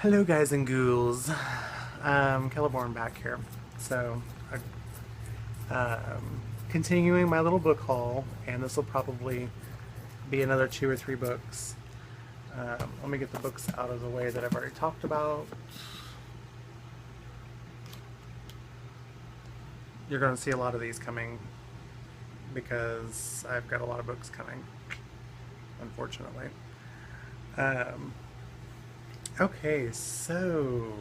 Hello guys and ghouls, Celeborn back here. So, continuing my little book haul, and this will probably be another 2 or 3 books. Let me get the books out of the way that I've already talked about. You're going to see a lot of these coming because I've got a lot of books coming, unfortunately. Okay, so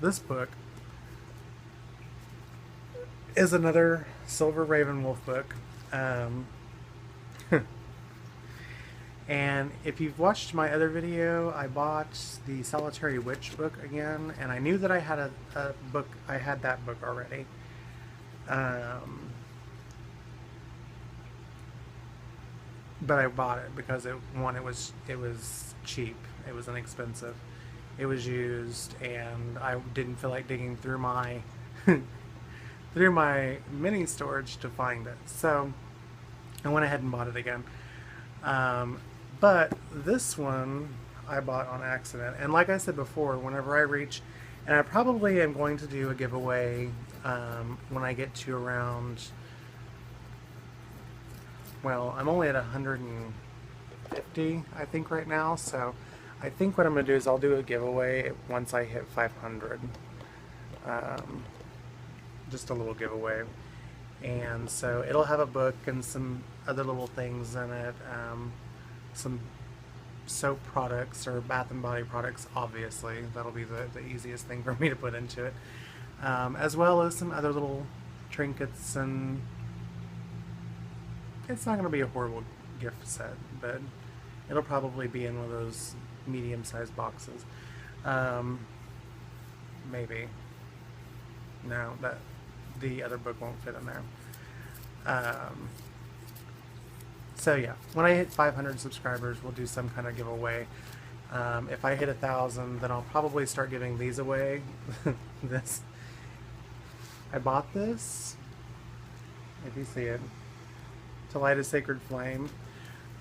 this book is another Silver Raven Wolf book. And if you've watched my other video, I bought the Solitary Witch book again, and I knew that I had a book, I had that book already. But I bought it because it was cheap. It was inexpensive. It was used, and I didn't feel like digging through my through my mini storage to find it. So I went ahead and bought it again. But this one I bought on accident. And like I said before, whenever I reach, and I probably am going to do a giveaway when I get to around, well, I'm only at 150, I think, right now. So I think what I'm going to do is I'll do a giveaway once I hit 500. Just a little giveaway. And so it'll have a book and some other little things in it. Some soap products or bath and body products, obviously. That'll be the easiest thing for me to put into it. As well as some other little trinkets, and it's not going to be a horrible gift set, but it'll probably be in one of those medium-sized boxes. Maybe. No, the other book won't fit in there. So yeah, when I hit 500 subscribers, we'll do some kind of giveaway. If I hit 1,000, then I'll probably start giving these away. I bought this, if you see it, to light a sacred flame.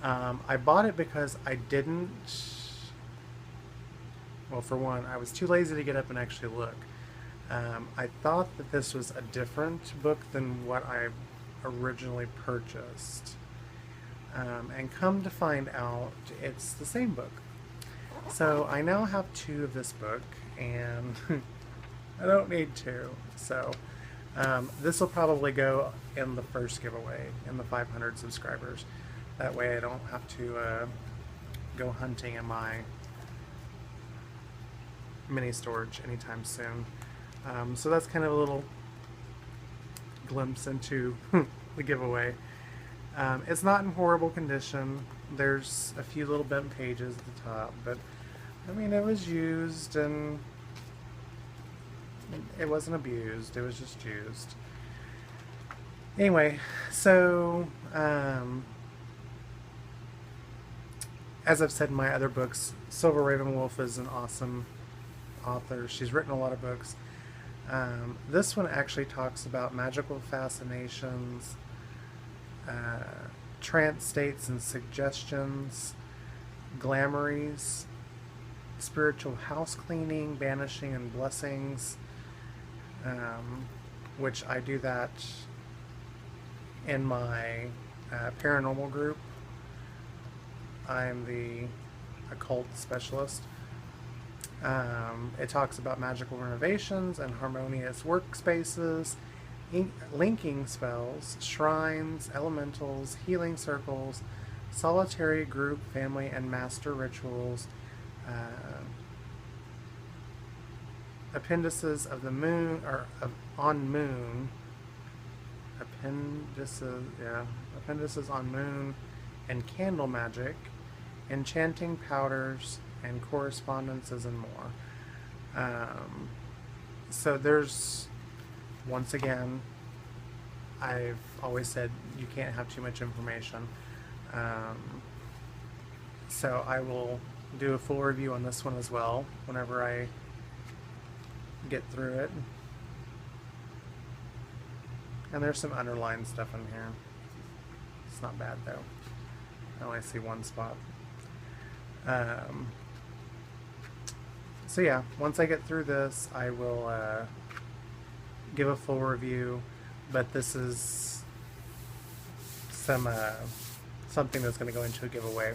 I bought it because I didn't, well, for one, I was too lazy to get up and actually look. I thought that this was a different book than what I originally purchased. And come to find out, it's the same book. So I now have 2 of this book, and I don't need 2. So this will probably go in the first giveaway, in the 500 subscribers. That way I don't have to go hunting in my mini storage anytime soon. So that's kind of a little glimpse into the giveaway. It's not in horrible condition. There's a few little bent pages at the top, but I mean, it was used and it wasn't abused. It was just used. Anyway, so as I've said in my other books, Silver Raven Wolf is an awesome author. She's written a lot of books. This one actually talks about magical fascinations, trance states and suggestions, glamories, spiritual house cleaning, banishing, and blessings, which I do that in my paranormal group. I'm the occult specialist. It talks about magical renovations and harmonious workspaces, linking spells, shrines, elementals, healing circles, solitary, group, family, and master rituals, appendices of the moon, or on moon, appendices on moon, and candle magic, enchanting powders, and correspondences, and more. So there's, once again, I've always said you can't have too much information. So I will do a full review on this one as well whenever I get through it. And there's some underlined stuff in here. It's not bad though. I only see one spot. So yeah, once I get through this, I will give a full review. But this is some something that's going to go into a giveaway.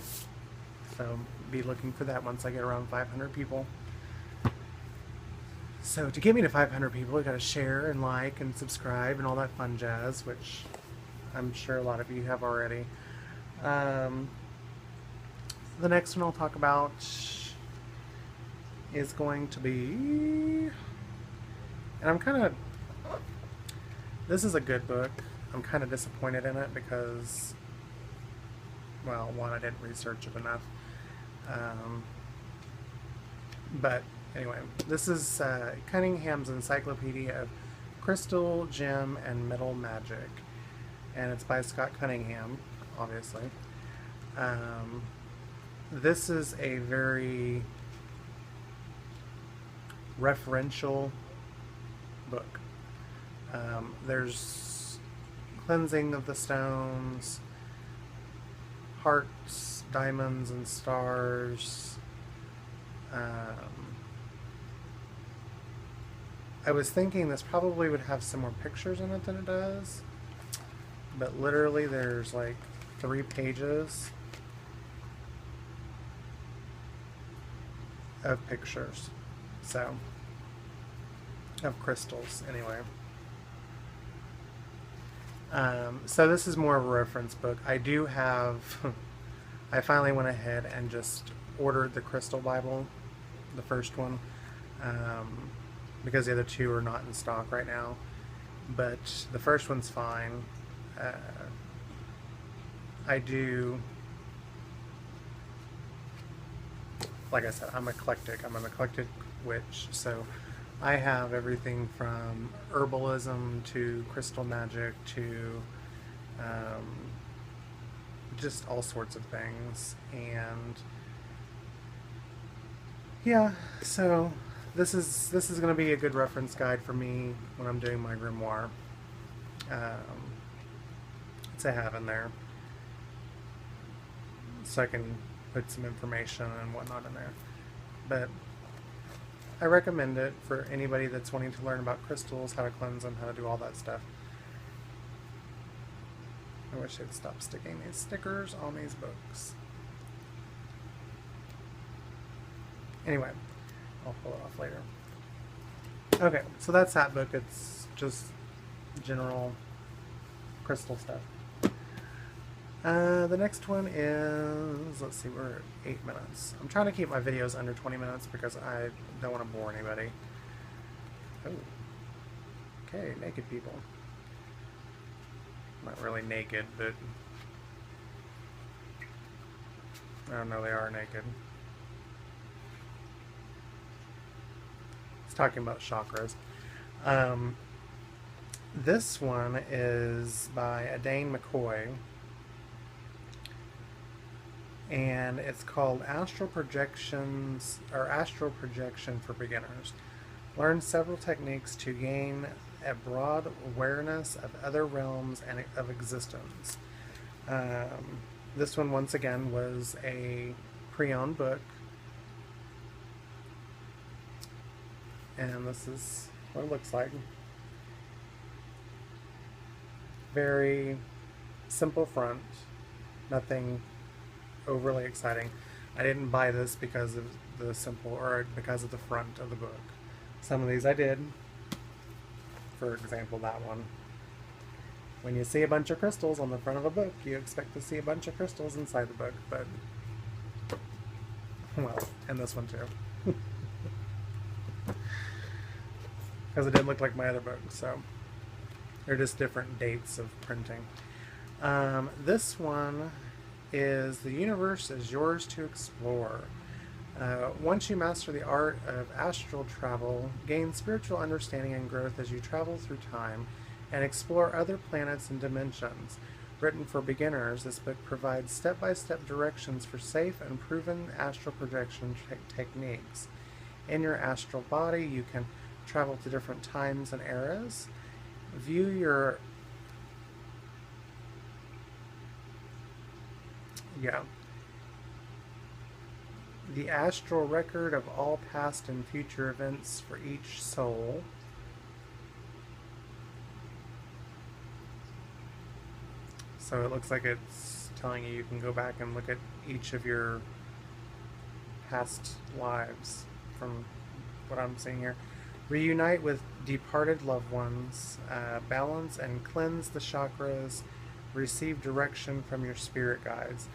So be looking for that once I get around 500 people. So to get me to 500 people, you got to share and like and subscribe and all that fun jazz, which I'm sure a lot of you have already. The next one I'll talk about is going to be, and I'm kind of, this is a good book. I'm kind of disappointed in it because, well, one, I didn't research it enough. But anyway, this is Cunningham's Encyclopedia of Crystal, Gem, and Metal Magic. And it's by Scott Cunningham, obviously. This is a very referential book. There's cleansing of the stones, hearts, diamonds, and stars. I was thinking this probably would have some more pictures in it than it does, but literally there's like 3 pages of pictures, so, of crystals anyway. So this is more of a reference book. I do have, I finally went ahead and just ordered the Crystal Bible, the first one, because the other 2 are not in stock right now, but the first one's fine. I do, like I said, I'm eclectic. I'm an eclectic witch, so I have everything from herbalism to crystal magic to just all sorts of things. And yeah, so this is going to be a good reference guide for me when I'm doing my grimoire. To have in there, so I can put some information and whatnot in there. But I recommend it for anybody that's wanting to learn about crystals, how to cleanse them, how to do all that stuff. I wish they'd stop sticking these stickers on these books. Anyway, I'll pull it off later. Okay, so that's that book. It's just general crystal stuff. The next one is, let's see, we're at 8 minutes. I'm trying to keep my videos under 20 minutes because I don't want to bore anybody. Oh. Okay, naked people. Not really naked, but I don't know, they are naked. It's talking about chakras. This one is by Adane McCoy, and it's called Astral Projections, or Astral Projection for Beginners. Learn several techniques to gain a broad awareness of other realms and of existence. This one, once again, was a pre-owned book, and this is what it looks like. Very simple front, nothing overly exciting. I didn't buy this because of the simple, or because of the front of the book. Some of these I did. For example, that one. When you see a bunch of crystals on the front of a book, you expect to see a bunch of crystals inside the book, but, well, and this one too. Because it didn't look like my other book, so they're just different dates of printing. This one is The Universe is Yours to Explore. Once you master the art of astral travel, gain spiritual understanding and growth as you travel through time and explore other planets and dimensions. Written for beginners, this book provides step-by-step directions for safe and proven astral projection techniques. In your astral body, you can travel to different times and eras. View your the astral record of all past and future events for each soul. So it looks like it's telling you can go back and look at each of your past lives from what I'm seeing here. Reunite with departed loved ones, balance and cleanse the chakras, receive direction from your spirit guides.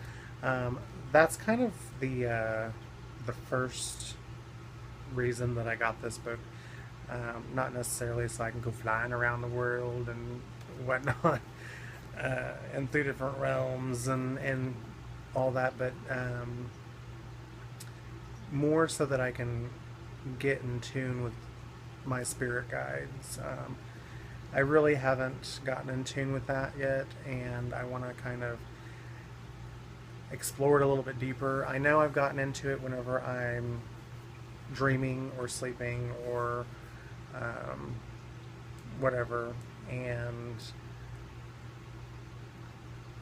That's kind of the first reason that I got this book. Not necessarily so I can go flying around the world and whatnot, and through different realms and all that, but more so that I can get in tune with my spirit guides. I really haven't gotten in tune with that yet, and I want to kind of explore it a little bit deeper. I know I've gotten into it whenever I'm dreaming or sleeping or whatever, and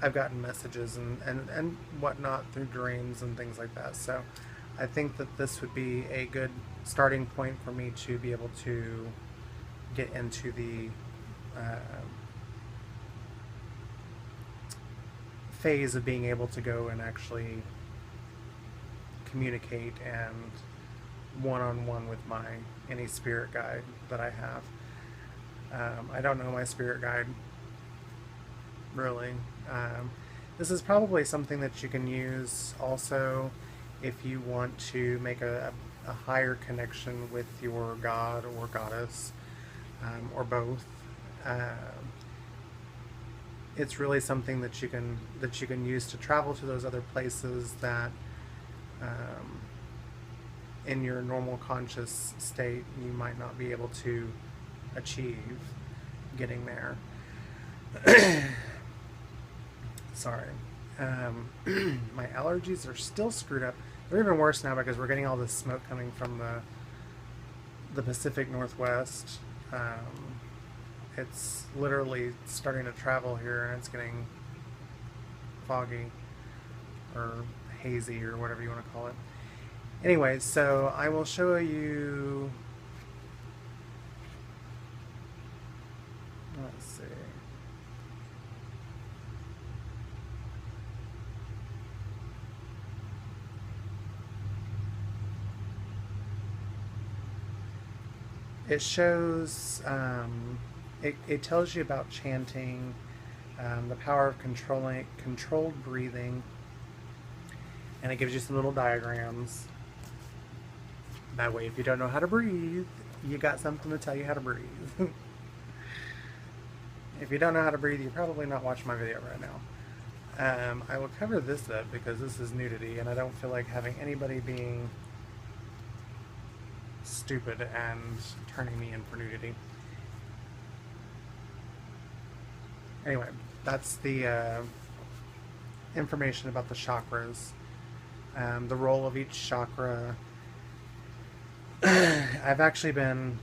I've gotten messages and whatnot through dreams and things like that. So I think that this would be a good starting point for me to be able to get into the phase of being able to go and actually communicate and one-on-one with any spirit guide that I have. I don't know my spirit guide really. This is probably something that you can use also if you want to make a higher connection with your god or goddess, or both. It's really something that you can use to travel to those other places that in your normal conscious state you might not be able to achieve getting there. Sorry. My allergies are still screwed up. They're even worse now because we're getting all this smoke coming from the Pacific Northwest. It's literally starting to travel here, and it's getting foggy or hazy or whatever you want to call it. Anyway, so I will show you. Let's see. It shows, it tells you about chanting, the power of controlled breathing, and it gives you some little diagrams. That way, if you don't know how to breathe, you got something to tell you how to breathe. If you don't know how to breathe, you're probably not watching my video right now. I will cover this up because this is nudity, and I don't feel like having anybody being stupid and turning me in for nudity. Anyway, that's the information about the chakras, the role of each chakra. I've actually been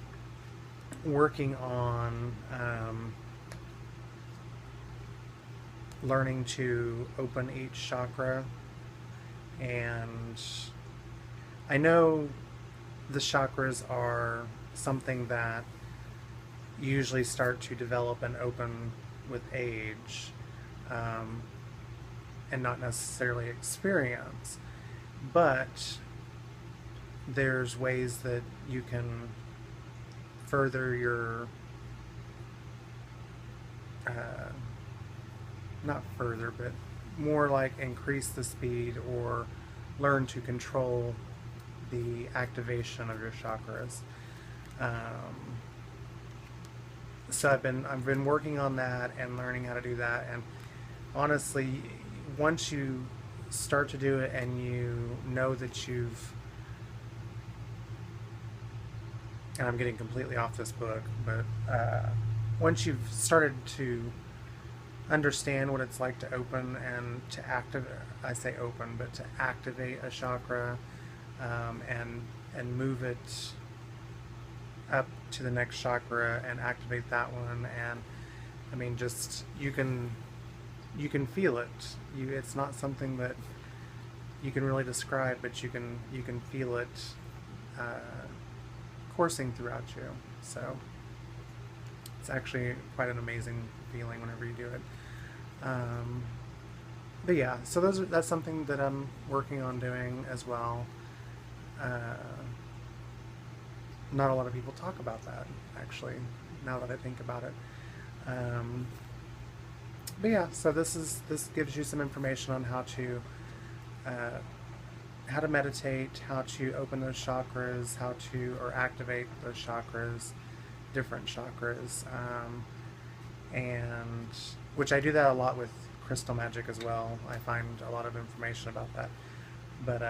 working on learning to open each chakra, and I know the chakras are something that usually start to develop and open with age, and not necessarily experience, but there's ways that you can further your not further, but more like increase the speed or learn to control the activation of your chakras. So I've been working on that and learning how to do that, and honestly, once you start to do it and you know that and I'm getting completely off this book, but once you've started to understand what it's like to open and to activate, I say open, but to activate a chakra, and move it up to the next chakra and activate that one, and I mean, just you can feel it. It's not something that you can really describe, but you can feel it coursing throughout you. So it's actually quite an amazing feeling whenever you do it. But yeah, so that's something that I'm working on doing as well. Not a lot of people talk about that, actually, now that I think about it. But yeah, so this gives you some information on how to meditate, how to open those chakras, or activate those chakras, different chakras, and which I do that a lot with crystal magic as well. I find a lot of information about that. But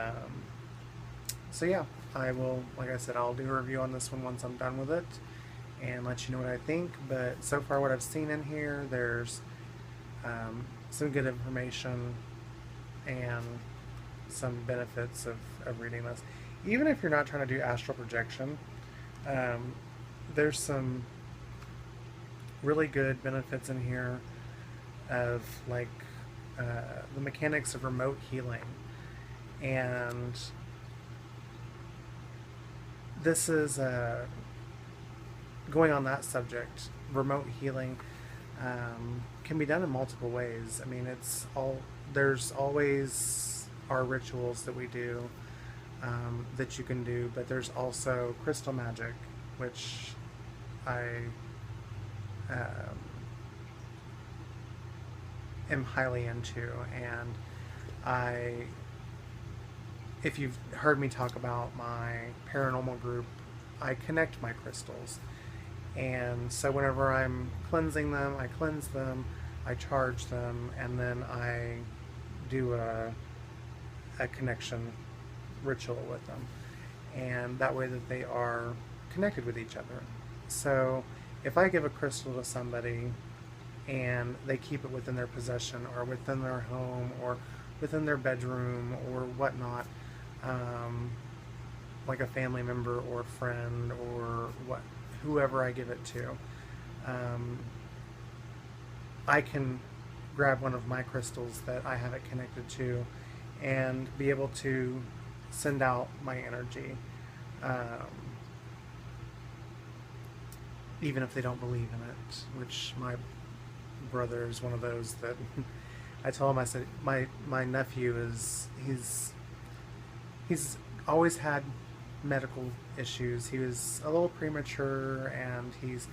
so yeah, I will, like I said, I'll do a review on this one once I'm done with it and let you know what I think. But so far, what I've seen in here, there's some good information and some benefits of reading this. Even if you're not trying to do astral projection, there's some really good benefits in here of like the mechanics of remote healing. And this is going on that subject. Remote healing can be done in multiple ways. I mean, there's always our rituals that we do that you can do, but there's also crystal magic, which I am highly into. And if you've heard me talk about my paranormal group, I connect my crystals. And so whenever I'm cleansing them, I cleanse them, I charge them, and then I do a connection ritual with them. And that way that they are connected with each other. So if I give a crystal to somebody and they keep it within their possession or within their home or within their bedroom or whatnot, like a family member or friend or whoever I give it to, I can grab one of my crystals that I have it connected to and be able to send out my energy, even if they don't believe in it, which my brother is one of those that I told him, I said, my nephew he's always had medical issues. He was a little premature and he's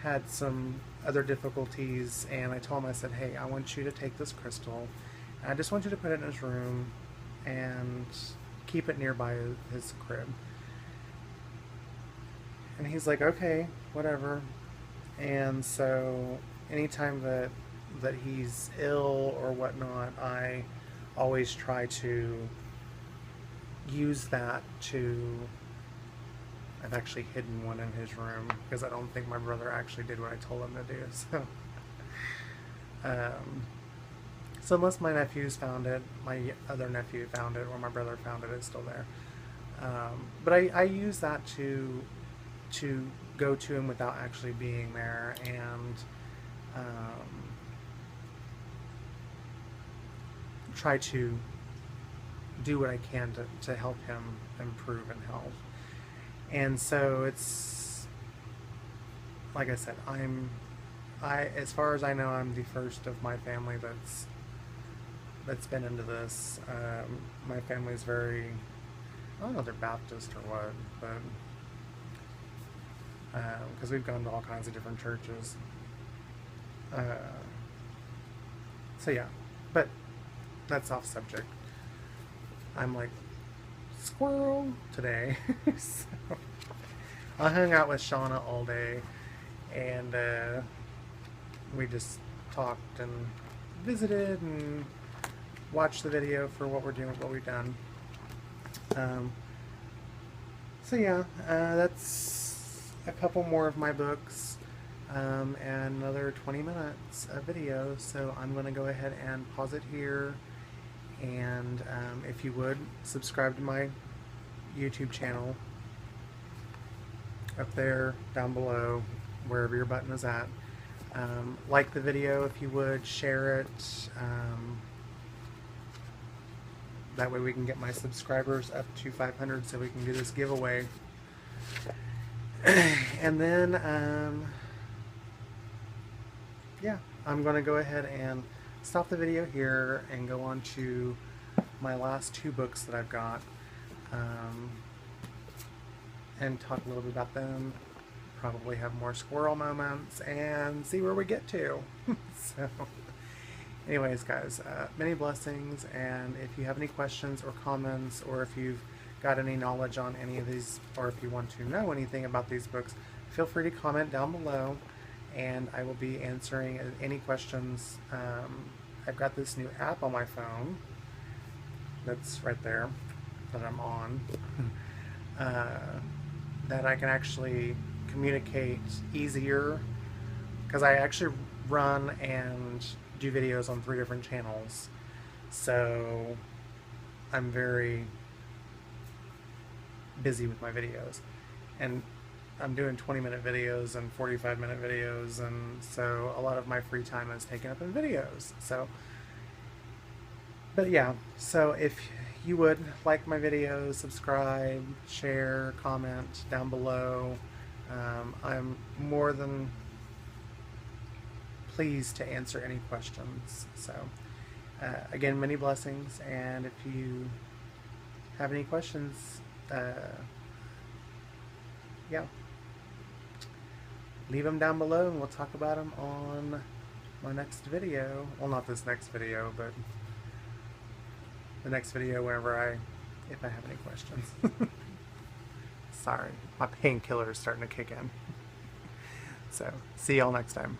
had some other difficulties, and I told him, I said, hey, I want you to take this crystal and I just want you to put it in his room and keep it nearby his crib. And he's like, okay, whatever. And so anytime that he's ill or whatnot, I always try to use that to... I've actually hidden one in his room because I don't think my brother actually did what I told him to do. So unless my nephews found it, my other nephew found it, or my brother found it, it's still there. But I use that to go to him without actually being there, and try to do what I can to help him improve in health. And so it's, like I said, as far as I know, I'm the first of my family that's been into this. My family's very, I don't know if they're Baptist or what, but because we've gone to all kinds of different churches. So yeah, but that's off subject. I'm like squirrel today. So I hung out with Shauna all day, and we just talked and visited and watched the video for what we're doing, what we've done. So yeah, that's a couple more of my books, and another 20 minutes of video. So I'm going to go ahead and pause it here. And if you would, subscribe to my YouTube channel up there, down below, wherever your button is at. Like the video if you would, share it, That way we can get my subscribers up to 500 so we can do this giveaway. And then, yeah, I'm going to go ahead and stop the video here and go on to my last 2 books that I've got, and talk a little bit about them. Probably have more squirrel moments and see where we get to. So, anyways, guys, many blessings, and if you have any questions or comments, or if you've got any knowledge on any of these, or if you want to know anything about these books, feel free to comment down below, and I will be answering any questions. I've got this new app on my phone that's right there that I'm on, that I can actually communicate easier, because I actually run and do videos on 3 different channels, so I'm very busy with my videos, and I'm doing 20-minute videos and 45-minute videos, and so a lot of my free time is taken up in videos. So, but yeah, so if you would like my videos, subscribe, share, comment down below. I'm more than pleased to answer any questions. So, again, many blessings, and if you have any questions, yeah, leave them down below and we'll talk about them on my next video. Well, not this next video, but the next video whenever if I have any questions. Sorry, my painkiller is starting to kick in. So, see y'all next time.